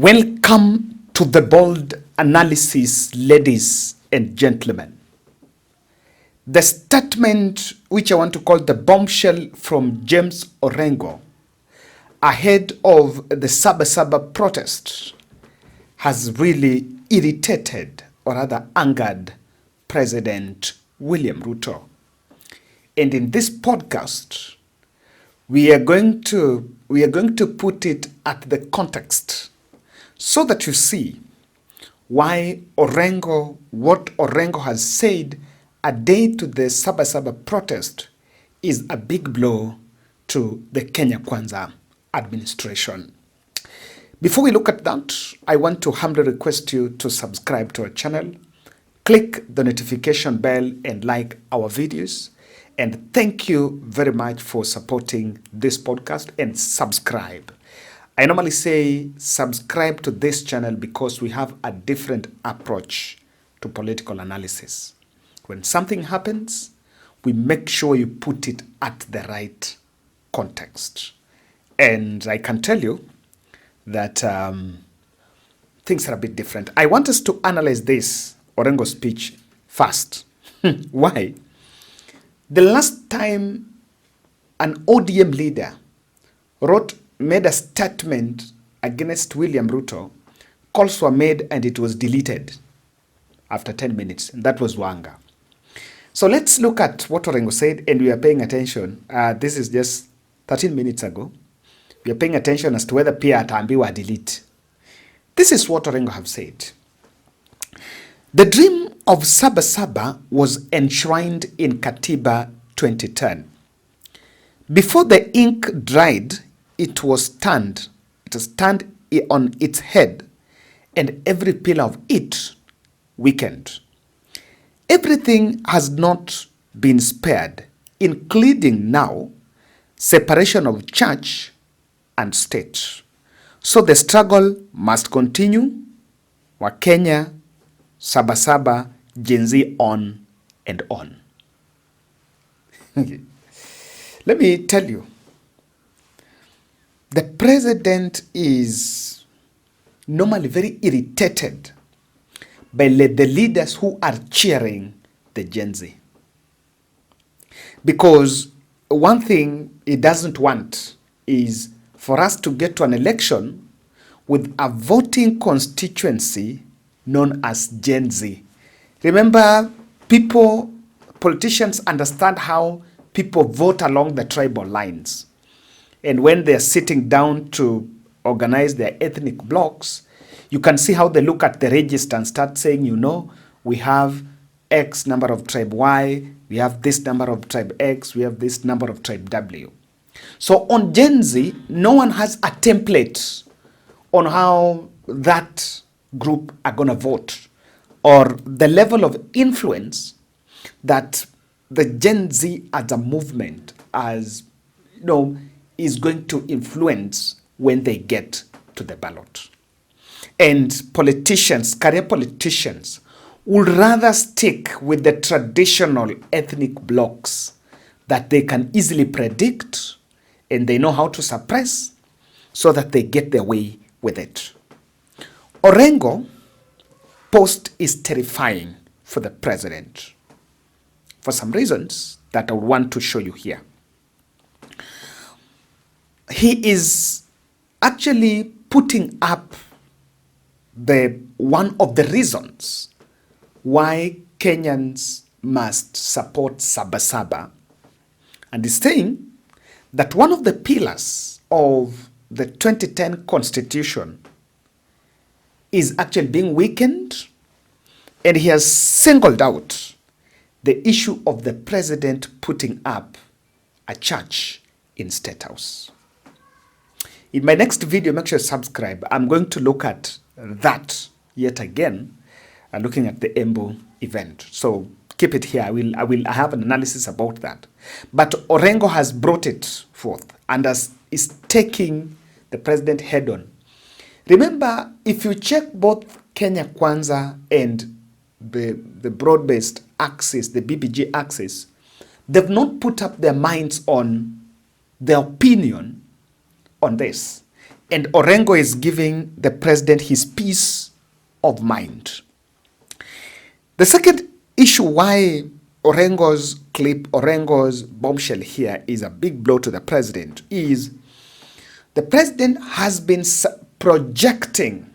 Welcome to the bold analysis, ladies and gentlemen. The statement, which I want to call the bombshell from James Orengo, ahead of the Sabasaba protest, has really irritated or rather angered President William Ruto. And in this podcast, we are going to put it at the context so that you see why what Orengo has said a day to the Sabasaba protest is a big blow to the Kenya Kwanza administration. Before we look at that, I want to humbly request you to subscribe to our channel, click the notification bell and like our videos. And thank you very much for supporting this podcast and subscribe. I normally say subscribe to this channel because we have a different approach to political analysis. When something happens, we make sure you put it at the right context. And I can tell you that things are a bit different. I want us to analyze this Orengo speech first. Why? The last time an ODM leader made a statement against William Ruto, calls were made and it was deleted after 10 minutes. And that was Wanga. So let's look at what Orengo said, and we are paying attention. This is just 13 minutes ago. We are paying attention as to whether Pia ataambiwa delete. This is what Orengo have said. The dream of Sabasaba was enshrined in Katiba 2010. Before the ink dried, it was turned on its head, and every pillar of it weakened. Everything has not been spared, including now separation of church and state. So the struggle must continue. Wakenya, Sabasaba, Gen Z, on and on. Let me tell you, the president is normally very irritated by the leaders who are cheering the Gen Z. Because one thing he doesn't want is for us to get to an election with a voting constituency known as Gen Z. Remember, politicians understand how people vote along the tribal lines. And when they're sitting down to organize their ethnic blocks, you can see how they look at the register and start saying, we have X number of tribe Y, we have this number of tribe X, we have this number of tribe W. So on Gen Z, no one has a template on how that group are going to vote, or the level of influence that the Gen Z as a movement is going to influence when they get to the ballot. And career politicians, would rather stick with the traditional ethnic blocks that they can easily predict and they know how to suppress so that they get their way with it. Orengo post is terrifying for the president for some reasons that I would want to show you here. He is actually putting up one of the reasons why Kenyans must support Sabasaba, and is saying that one of the pillars of the 2010 constitution is actually being weakened, and he has singled out the issue of the president putting up a church in State House. In my next video, make sure you subscribe. I'm going to look at that yet again, looking at the Embu event. So keep it here. I have an analysis about that. But Orengo has brought it forth and is taking the president head on. Remember, if you check both Kenya Kwanza and the broad-based axis, the BBG axis, they've not put up their minds on their opinion on this. And Orengo is giving the president his peace of mind. The second issue why Orengo's clip, Orengo's bombshell here is a big blow to the president is the president has been projecting,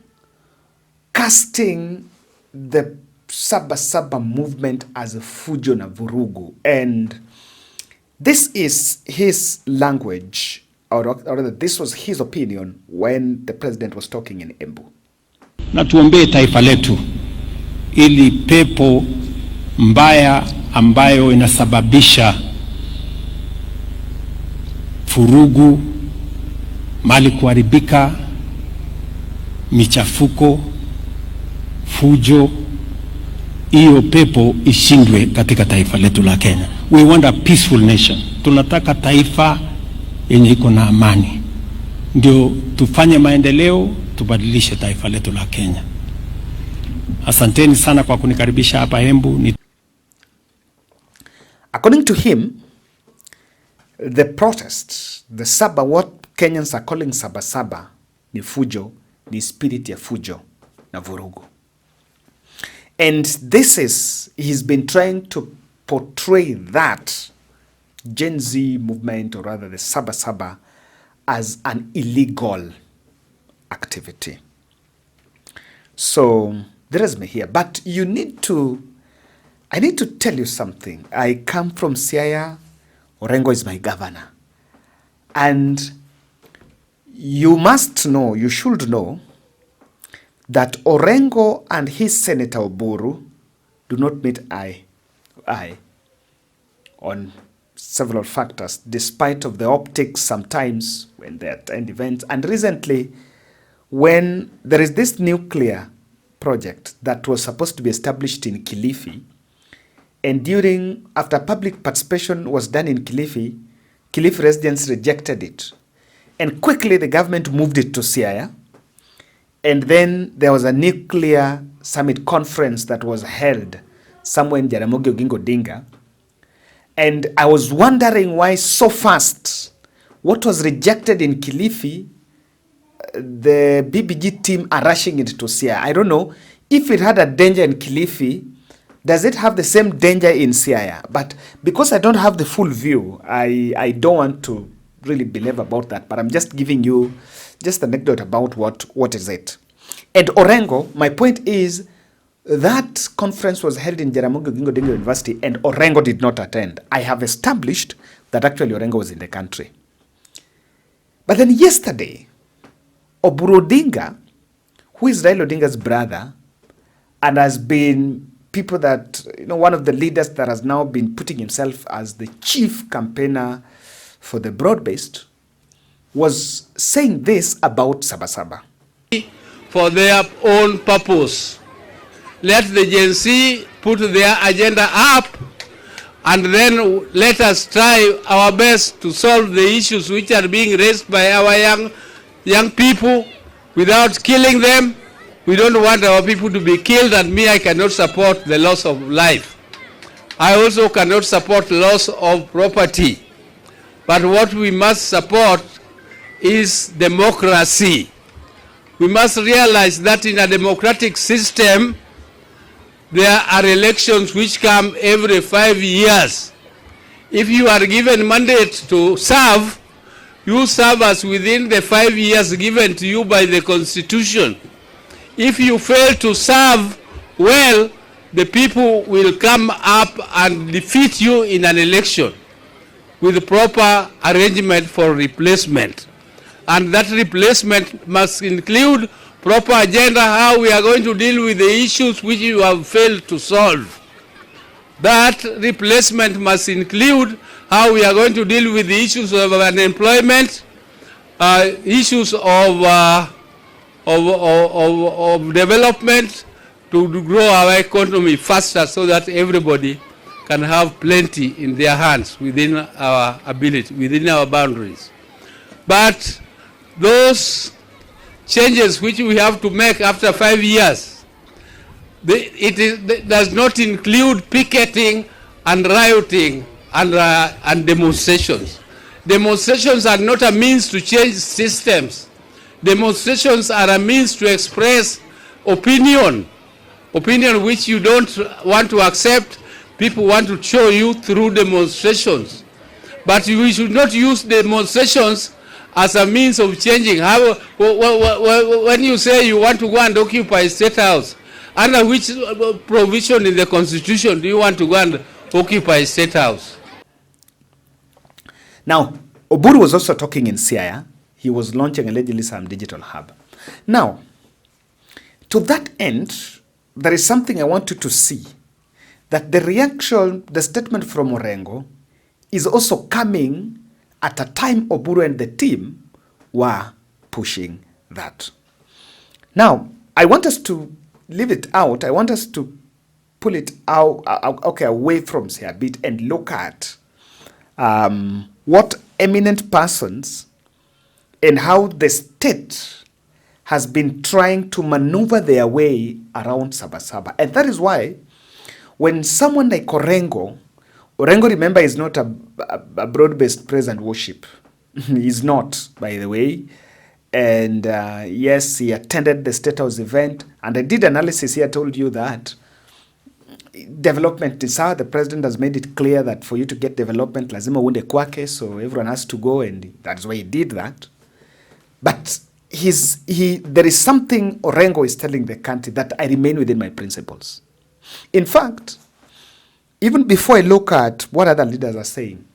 casting the Sabasaba movement as a fujo na vurugu. And this is his language, or rather this was his opinion when the president was talking in Embu. Na tuombee taifa letu ili pepo mbaya ambayo inasababisha furugu, mali kuharibika, michafuko, fujo, hiyo pepo ishindwe katika taifa letu la Kenya. We want a peaceful nation. Tunataka taifa yenye iko na amani. Ndio tufanye maendeleo, tubadilishe taifa letu la Kenya. Asanteni sana kwa kunikaribisha hapa Embu. According to him, the protest, what Kenyans are calling Sabasaba, ni fujo, ni spirit ya fujo na vurugu. And he's been trying to portray that Gen Z movement, or rather the Sabasaba, as an illegal activity. So there is me here, but I need to tell you something. I come from Siaya. Orengo is my governor. And you should know that Orengo and his Senator Odour do not meet eye on several factors, despite of the optics sometimes when they attend events. And recently, when there is this nuclear project that was supposed to be established in Kilifi, and after public participation was done in Kilifi residents rejected it. And quickly the government moved it to Siaya. And then there was a nuclear summit conference that was held somewhere in Jaramogi Oginga Odinga. And I was wondering why so fast, what was rejected in Kilifi, the BBG team are rushing it to Siaya. I don't know if it had a danger in Kilifi, does it have the same danger in Siaya? But because I don't have the full view, I don't want to really believe about that. But I'm just giving you just an anecdote about what is it. And Orengo, my point is that conference was held in Jaramogi Oginga Odinga University and Orengo did not attend. I have established that actually Orengo was in the country. But then yesterday, Oburu Odinga, who is Raila Odinga's brother and has been people that, one of the leaders that has now been putting himself as the chief campaigner for the broad-based, was saying this about Sabasaba. For their own purpose. Let the Gen Z put their agenda up and then let us try our best to solve the issues which are being raised by our young people without killing them. We don't want our people to be killed, and I cannot support the loss of life. I also cannot support loss of property. But what we must support is democracy. We must realize that in a democratic system, there are elections which come every 5 years. If you are given mandate to serve, you serve as within the 5 years given to you by the Constitution. If you fail to serve well, the people will come up and defeat you in an election with proper arrangement for replacement. And that replacement must include proper agenda, how we are going to deal with the issues which you have failed to solve. That replacement must include how we are going to deal with the issues of unemployment, issues of development, to grow our economy faster so that everybody can have plenty in their hands within our ability, within our boundaries. But those changes which we have to make after 5 years, it does not include picketing and rioting and demonstrations. Demonstrations are not a means to change systems. Demonstrations are a means to express opinion which you don't want to accept. People want to show you through demonstrations. But we should not use demonstrations as a means of changing. How, when you say you want to go and occupy State House, under which provision in the Constitution do you want to go and occupy State House? Now, Odour was also talking in Siaya. He was launching allegedly some digital hub. Now, to that end, there is something I want you to see, that the reaction, the statement from Orengo is also coming at a time Odour and the team were pushing that. Now, I want us to leave it out. I want us to pull it out, away from Siaya a bit and look at what eminent persons and how the state has been trying to maneuver their way around Sabasaba. And that is why when someone like Orengo, remember, is not a broad-based praise and worship. He's not, by the way. And yes, he attended the State House event. And I did analysis here, told you that development is how the president has made it clear that for you to get development, lazima uende kwake, so everyone has to go, and that's why he did that. But there is something Orengo is telling the country, that I remain within my principles. In fact, even before I look at what other leaders are saying,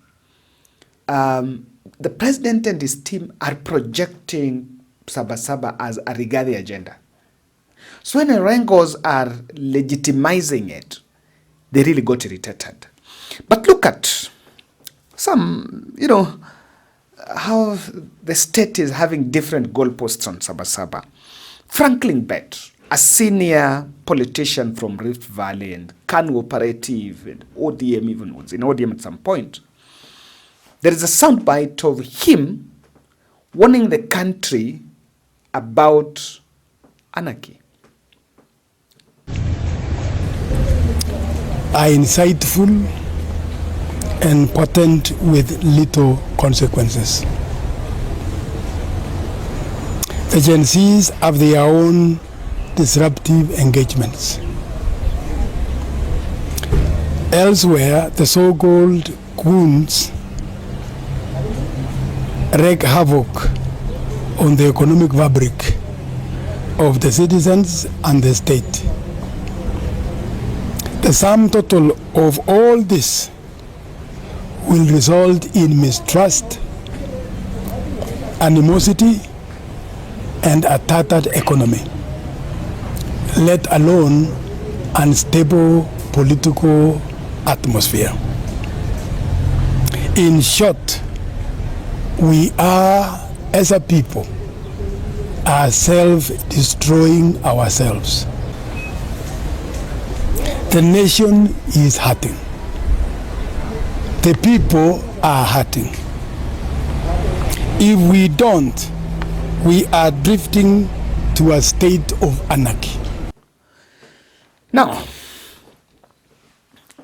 the president and his team are projecting Sabasaba as a Rigathi agenda. So when Orengos are legitimizing it, they really got irritated. But look at some, how the state is having different goalposts on Sabasaba. Franklin Bett, a senior politician from Rift Valley and KANU Operative and ODM, even was in ODM at some point. There is a soundbite of him warning the country about anarchy. Are insightful and potent with little consequences. The Gen Zs have their own disruptive engagements. Elsewhere, the so-called goons wreak havoc on the economic fabric of the citizens and the state. The sum total of all this will result in mistrust, animosity, and a tattered economy, let alone unstable political atmosphere. In short, we are, as a people, self-destroying ourselves. The nation is hurting. The people are hurting. If we don't, we are drifting to a state of anarchy. Now,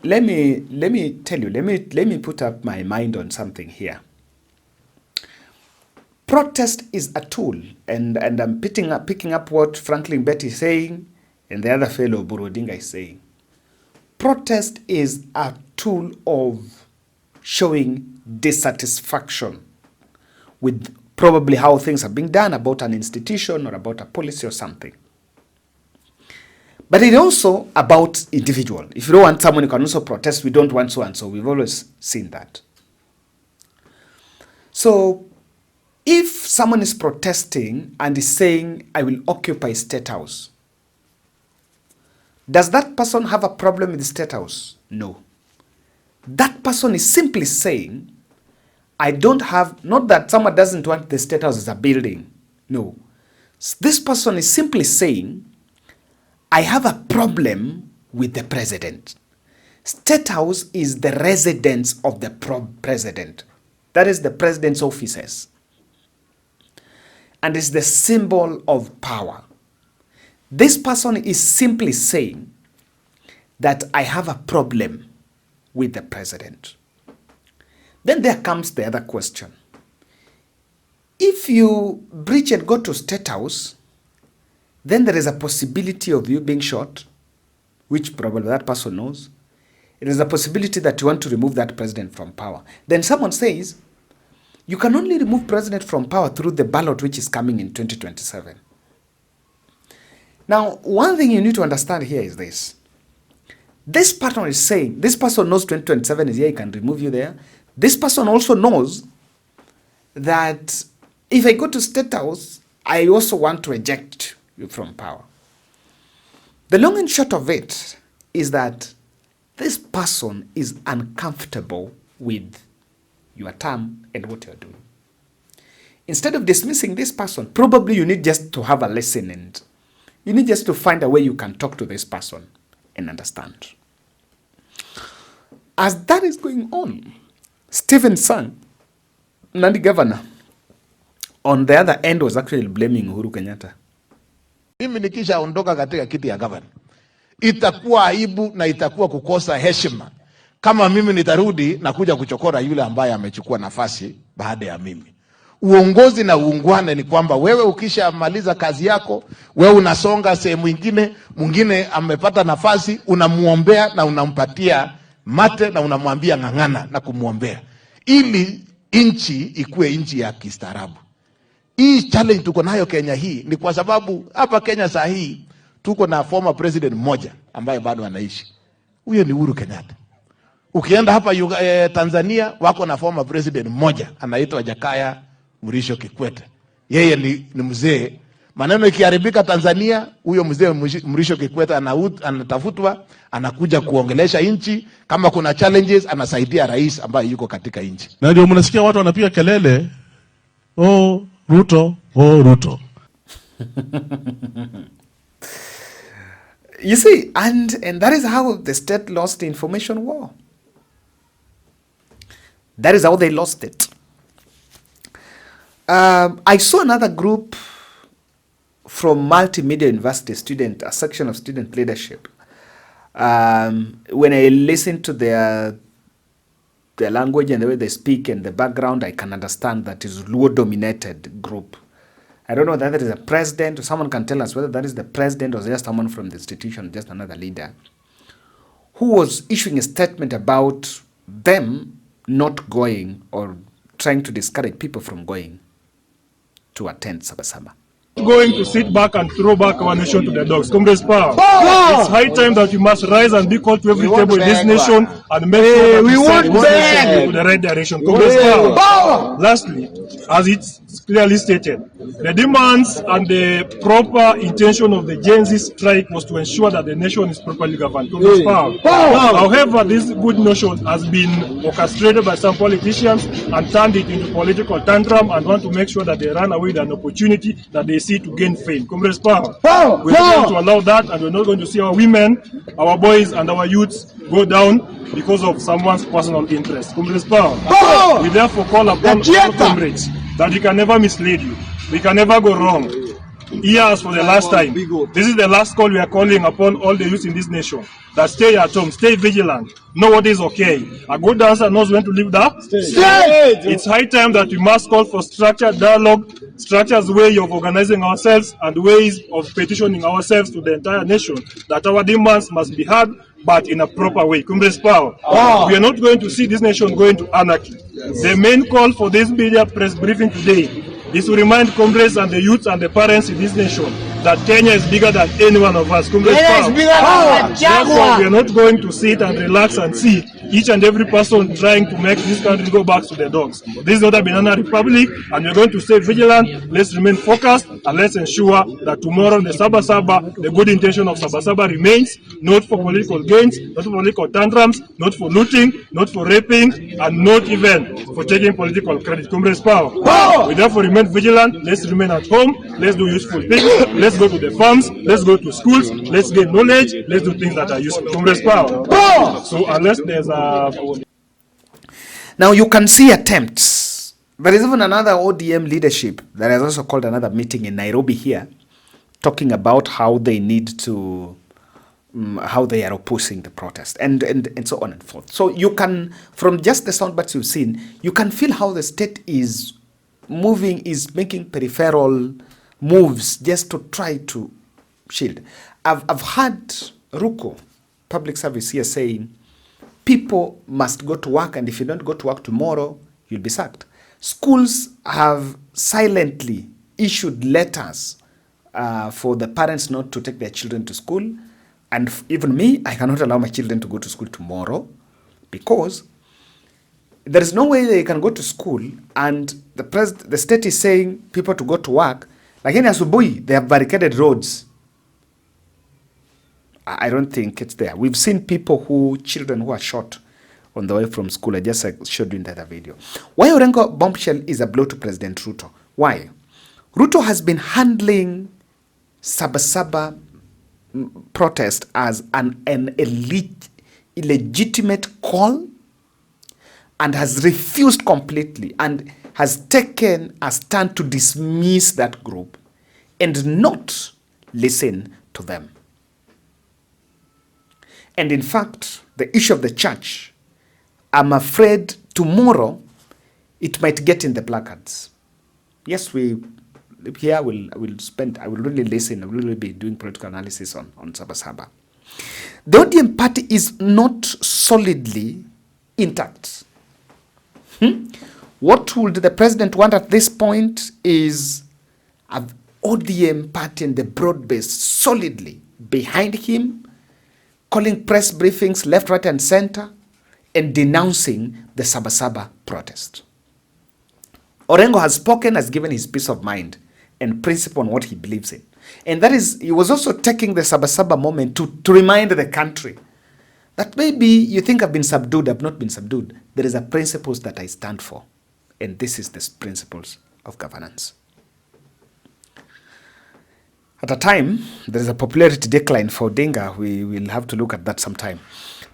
let me tell you, let me put up my mind on something here. Protest is a tool, and I'm picking up what Franklin Bett is saying, and the other fellow Borodinga is saying. Protest is a tool of showing dissatisfaction with probably how things are being done about an institution or about a policy or something. But it's also about individual. If you don't want someone, you can also protest. We don't want so and so. We've always seen that. So if someone is protesting and is saying, I will occupy State House, does that person have a problem with the State House? No. That person is simply saying, I don't have, not that someone doesn't want the State House as a building. No. This person is simply saying, I have a problem with the president. State House is the residence of the president. That is the president's offices. And it's the symbol of power. This person is simply saying that I have a problem with the president. Then there comes the other question. if you breach and go to State House, then there is a possibility of you being shot, which probably that person knows. It is a possibility that you want to remove that president from power. Then someone says, you can only remove president from power through the ballot which is coming in 2027. Now, one thing you need to understand here is this. This person is saying, this person knows 2027 is here, he can remove you there. This person also knows that if I go to State House, I also want to eject you from power. The long and short of it is that this person is uncomfortable with your term and what you're doing. Instead of dismissing this person, probably you need just to have a lesson, and you need just to find a way you can talk to this person and understand. As that is going on, Stephen Sang, Nandi governor, on the other end was actually blaming Uhuru Kenyatta. Mimi nikishaondoka katika kiti ya governor, itakuwa aibu na itakuwa kukosa heshima kama mimi nitarudi na kuja kuchokora yule ambaye amechukua nafasi baada ya mimi. Uongozi na uungwane ni kwamba wewe ukishamaliza kazi yako, wewe unasonga sehemu nyingine, mwingine amepata nafasi, unamuombea na unampatia mate na unamwambia ng'ang'ana na kumuombea, ili inchi ikue inchi ya kistaarabu. Hii challenge tuko nayo Kenya hii ni kwa sababu hapa Kenya saa hii tuko na former president mmoja ambaye bado anaishi. Huyo ni Uhuru Kenyatta. Ukienda hapa Tanzania wako na former president mmoja anaitwa Jakaya Mrisho Kikwete. Yeye ni mzee. Maneno ikiharibika Tanzania, huyo mzee Mrisho Kikwete anatafutwa, anakuja kuongelesha nchi, kama kuna challenges anasaidia rais ambaye yuko katika nchi. Na ndio mnasikia watu wanapiga kelele, oh Ruto, oh Ruto. You see, and that is how the state lost the information war. That is how they lost it. I saw another group from Multimedia University student, a section of student leadership. When I listen to their language and the way they speak and the background, I can understand that is Luo-dominated group. I don't know whether that is a president, or someone can tell us whether that is the president or just someone from the institution, just another leader, who was issuing a statement about them not going or trying to discourage people from going to attend Sabasaba. Going to sit back and throw back our nation to the dogs. Comrades, power. It's high time that we must rise and be called to every table in this nation and make sure that we set this nation to the right direction. Comrades, power. Lastly, as it's clearly stated, the demands and the proper intention of the Gen Z strike was to ensure that the nation is properly governed. Comrades, power. However, this good notion has been orchestrated by some politicians and turned it into political tantrum and want to make sure that they run away with an opportunity that they see to gain fame. Comrades, power. We're not going to allow that, and we're not going to see our women, our boys, and our youths go down because of someone's personal interest. Comrades, power. We therefore call upon all comrades that we can never mislead you. We can never go wrong. Years for the last time. This is the last call we are calling upon all the youth in this nation. That stay at home, stay vigilant, know what is okay. A good dancer knows when to leave the stage. It's high time that we must call for structured dialogue, structured way of organizing ourselves, and ways of petitioning ourselves to the entire nation that our demands must be heard, but in a proper way. Comrades, power. We are not going to see this nation going to anarchy. The main call for this media press briefing today is to remind comrades and the youth and the parents in this nation that Kenya is bigger than any one of us. Comrades, power. Therefore, we are not going to sit and relax and see each and every person trying to make this country go back to the dogs. This is not a banana republic, and we're going to stay vigilant. Let's remain focused, and let's ensure that tomorrow the Sabasaba, the good intention of Sabasaba remains, not for political gains, not for political tantrums, not for looting, not for raping, and not even for taking political credit. Comrades, power. We therefore remain vigilant. Let's remain at home. Let's do useful things. Let's go to the farms. Let's go to schools. Let's get knowledge. Let's do things that are useful. Comrades, power. So unless there's a now you can see attempts. There is even another ODM leadership that has also called another meeting in Nairobi here, talking about how they need to, how they are opposing the protest and so on and forth. So you can, from just the sound bites you've seen, you can feel how the state is moving is making peripheral moves just to try to shield. I've heard Ruto, public service here, saying people must go to work, and if you don't go to work tomorrow, you'll be sacked. Schools have silently issued letters for the parents not to take their children to school. And even me, I cannot allow my children to go to school tomorrow because there is no way they can go to school and the state is saying people to go to work. Like in asubuhi, they have barricaded roads. I don't think it's there. We've seen children who are shot on the way from school. I just showed you in the other video. Why Orengo bombshell is a blow to President Ruto? Why? Ruto has been handling Sabasaba protest as an illegitimate call and has refused completely and has taken a stand to dismiss that group and not listen to them. And in fact, the issue of the church, I'm afraid tomorrow it might get in the placards. Yes, I will really listen, I will really be doing political analysis on Sabasaba. The ODM party is not solidly intact. What would the president want at this point is an ODM party and the broad base solidly behind him, calling press briefings left, right, and center, and denouncing the Sabasaba protest. Orengo has spoken, has given his peace of mind and principle on what he believes in. And that is, he was also taking the Sabasaba moment to remind the country that maybe you think I've been subdued, I've not been subdued. There is a principles that I stand for. And this is the principles of governance. At a time, there is a popularity decline for Odinga. We will have to look at that sometime.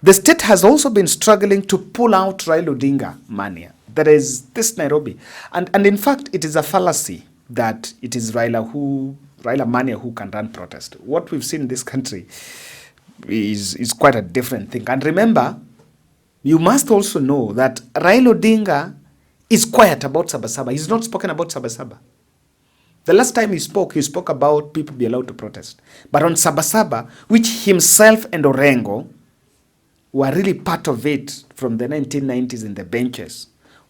The state has also been struggling to pull out Raila Odinga mania. There is this Nairobi. And in fact, it is a fallacy that it is Raila mania who can run protest. What we've seen in this country is quite a different thing. And remember, you must also know that Raila Odinga is quiet about Sabasaba. He's not spoken about Sabasaba. The last time he spoke about people be allowed to protest. But on Sabasaba, which himself and Orengo were really part of it from the 1990s in the benches,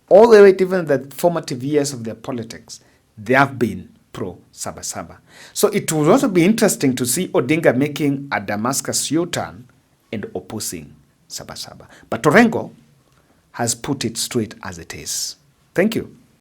all the way to even the formative years of their politics, they have been pro-Sabasaba. So it will also be interesting to see Odinga making a Damascus U-turn and opposing Sabasaba. But Orengo has put it straight as it is. Thank you.